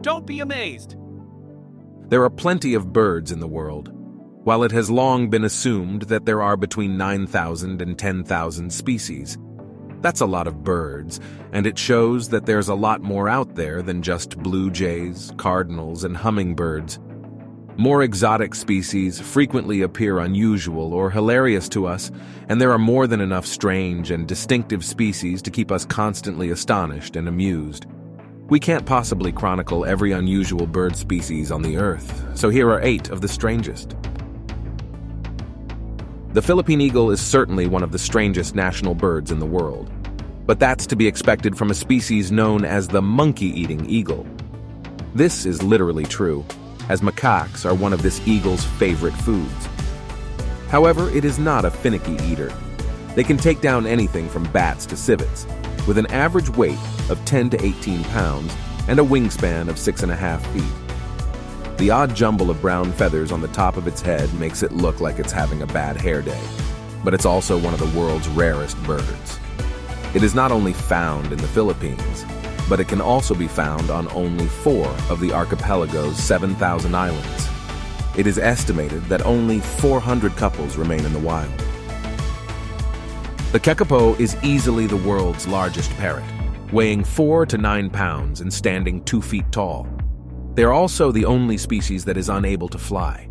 Don't be amazed. There are plenty of birds in the world. While it has long been assumed that there are between 9,000 and 10,000 species, that's a lot of birds, and it shows that there's a lot more out there than just blue jays, cardinals, and hummingbirds. More exotic species frequently appear unusual or hilarious to us, and there are more than enough strange and distinctive species to keep us constantly astonished and amused. We can't possibly chronicle every unusual bird species on the Earth, so here are 8 of the strangest. The Philippine eagle is certainly one of the strangest national birds in the world, but that's to be expected from a species known as the monkey-eating eagle. This is literally true, as macaques are one of this eagle's favorite foods. However, it is not a finicky eater. They can take down anything from bats to civets, with an average weight of 10 to 18 pounds and a wingspan of 6.5 feet. The odd jumble of brown feathers on the top of its head makes it look like it's having a bad hair day, but it's also one of the world's rarest birds. It is not only found in the Philippines, but it can also be found on only 4 of the archipelago's 7,000 islands. It is estimated that only 400 couples remain in the wild. The Kakapo is easily the world's largest parrot, weighing 4 to 9 pounds and standing 2 feet tall. They are also the only species that is unable to fly.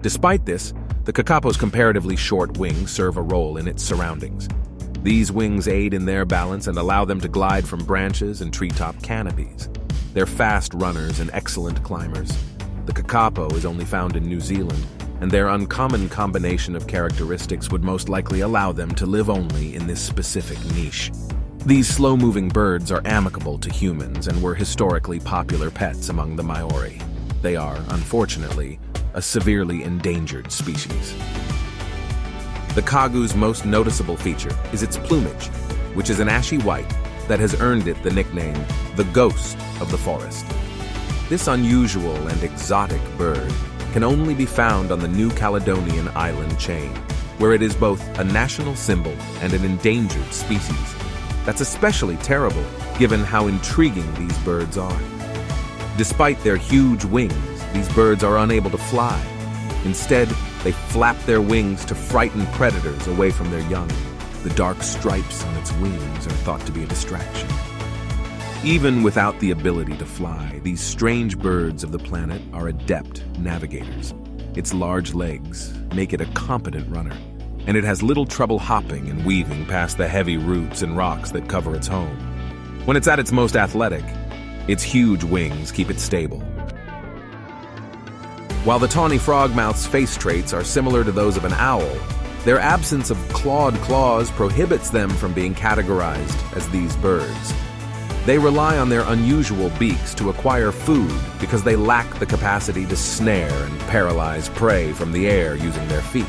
Despite this, the Kakapo's comparatively short wings serve a role in its surroundings. These wings aid in their balance and allow them to glide from branches and treetop canopies. They're fast runners and excellent climbers. The Kakapo is only found in New Zealand, and their uncommon combination of characteristics would most likely allow them to live only in this specific niche. These slow-moving birds are amicable to humans and were historically popular pets among the Maori. They are, unfortunately, a severely endangered species. The KAGU's most noticeable feature is its plumage, which is an ashy white that has earned it the nickname the ghost of the forest. This unusual and exotic bird can only be found on the New Caledonian island chain, where it is both a national symbol and an endangered species. That's especially terrible, given how intriguing these birds are. Despite their huge wings, these birds are unable to fly. Instead, they flap their wings to frighten predators away from their young. The dark stripes on its wings are thought to be a distraction. Even without the ability to fly, these strange birds of the planet are adept navigators. Its large legs make it a competent runner, and it has little trouble hopping and weaving past the heavy roots and rocks that cover its home. When it's at its most athletic, its huge wings keep it stable. While the tawny frogmouth's face traits are similar to those of an owl, their absence of clawed claws prohibits them from being categorized as these birds. They rely on their unusual beaks to acquire food because they lack the capacity to snare and paralyze prey from the air using their feet.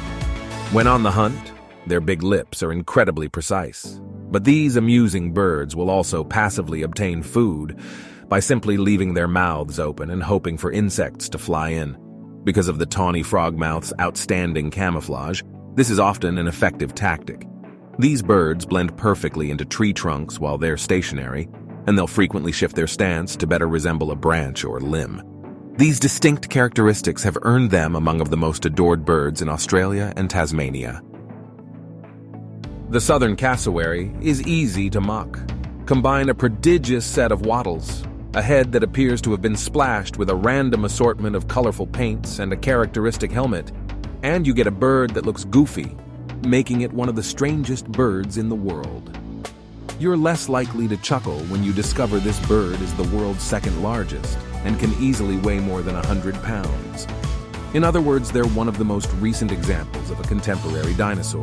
When on the hunt, their big lips are incredibly precise. But these amusing birds will also passively obtain food by simply leaving their mouths open and hoping for insects to fly in. Because of the tawny frogmouth's outstanding camouflage, this is often an effective tactic. These birds blend perfectly into tree trunks while they're stationary, and they'll frequently shift their stance to better resemble a branch or limb. These distinct characteristics have earned them among the most adored birds in Australia and Tasmania. The southern cassowary is easy to mock. Combine a prodigious set of wattles, a head that appears to have been splashed with a random assortment of colorful paints and a characteristic helmet, and you get a bird that looks goofy, making it one of the strangest birds in the world. You're less likely to chuckle when you discover this bird is the world's second largest and can easily weigh more than 100 pounds. In other words, they're one of the most recent examples of a contemporary dinosaur.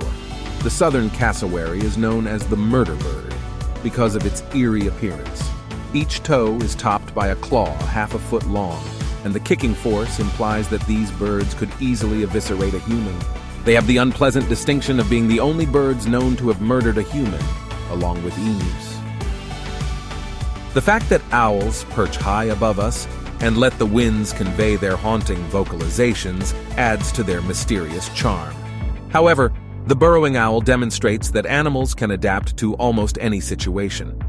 The southern cassowary is known as the murder bird because of its eerie appearance. Each toe is topped by a claw half a foot long, and the kicking force implies that these birds could easily eviscerate a human. They have the unpleasant distinction of being the only birds known to have murdered a human, along with emus. The fact that owls perch high above us and let the winds convey their haunting vocalizations adds to their mysterious charm. However, the burrowing owl demonstrates that animals can adapt to almost any situation.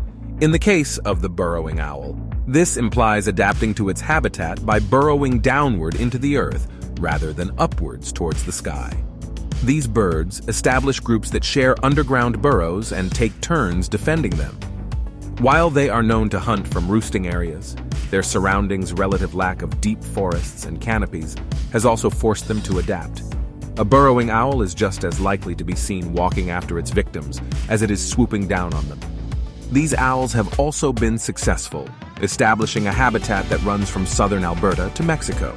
In the case of the burrowing owl, This implies adapting to its habitat by burrowing downward into the earth rather than upwards towards the sky. These birds establish groups that share underground burrows and take turns defending them. While they are known to hunt from roosting areas, their surroundings' relative lack of deep forests and canopies has also forced them to adapt. A burrowing owl is just as likely to be seen walking after its victims as it is swooping down on them. These owls have also been successful, establishing a habitat that runs from southern Alberta to Mexico.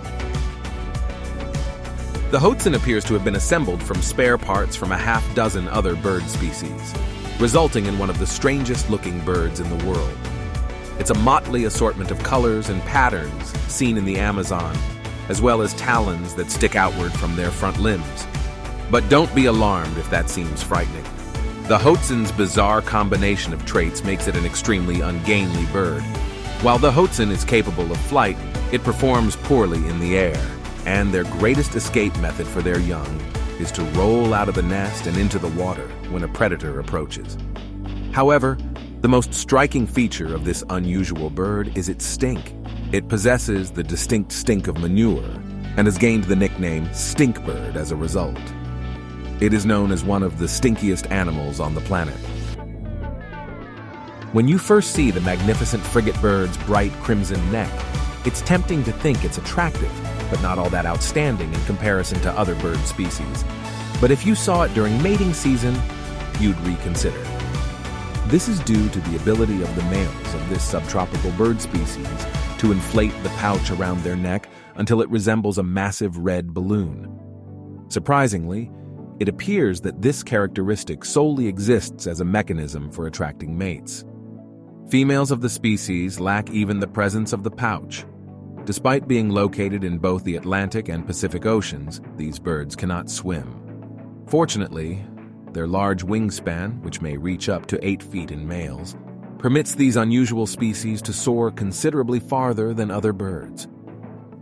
The hoatzin appears to have been assembled from spare parts from a half-dozen other bird species, resulting in one of the strangest-looking birds in the world. It's a motley assortment of colors and patterns seen in the Amazon, as well as talons that stick outward from their front limbs. But don't be alarmed if that seems frightening. The hoatzin's bizarre combination of traits makes it an extremely ungainly bird. While the hoatzin is capable of flight, it performs poorly in the air, and their greatest escape method for their young is to roll out of the nest and into the water when a predator approaches. However, the most striking feature of this unusual bird is its stink. It possesses the distinct stink of manure and has gained the nickname stink bird as a result. It is known as one of the stinkiest animals on the planet. When you first see the magnificent frigate bird's bright crimson neck, it's tempting to think it's attractive, but not all that outstanding in comparison to other bird species. But if you saw it during mating season, you'd reconsider. This is due to the ability of the males of this subtropical bird species to inflate the pouch around their neck until it resembles a massive red balloon. Surprisingly, it appears that this characteristic solely exists as a mechanism for attracting mates. Females of the species lack even the presence of the pouch. Despite being located in both the Atlantic and Pacific Oceans, these birds cannot swim. Fortunately, their large wingspan, which may reach up to 8 feet in males, permits these unusual species to soar considerably farther than other birds.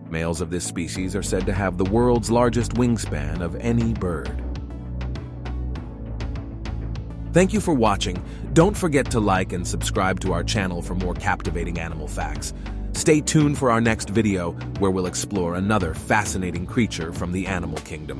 Males of this species are said to have the world's largest wingspan of any bird. Thank you for watching. Don't forget to like and subscribe to our channel for more captivating animal facts. Stay tuned for our next video, where we'll explore another fascinating creature from the animal kingdom.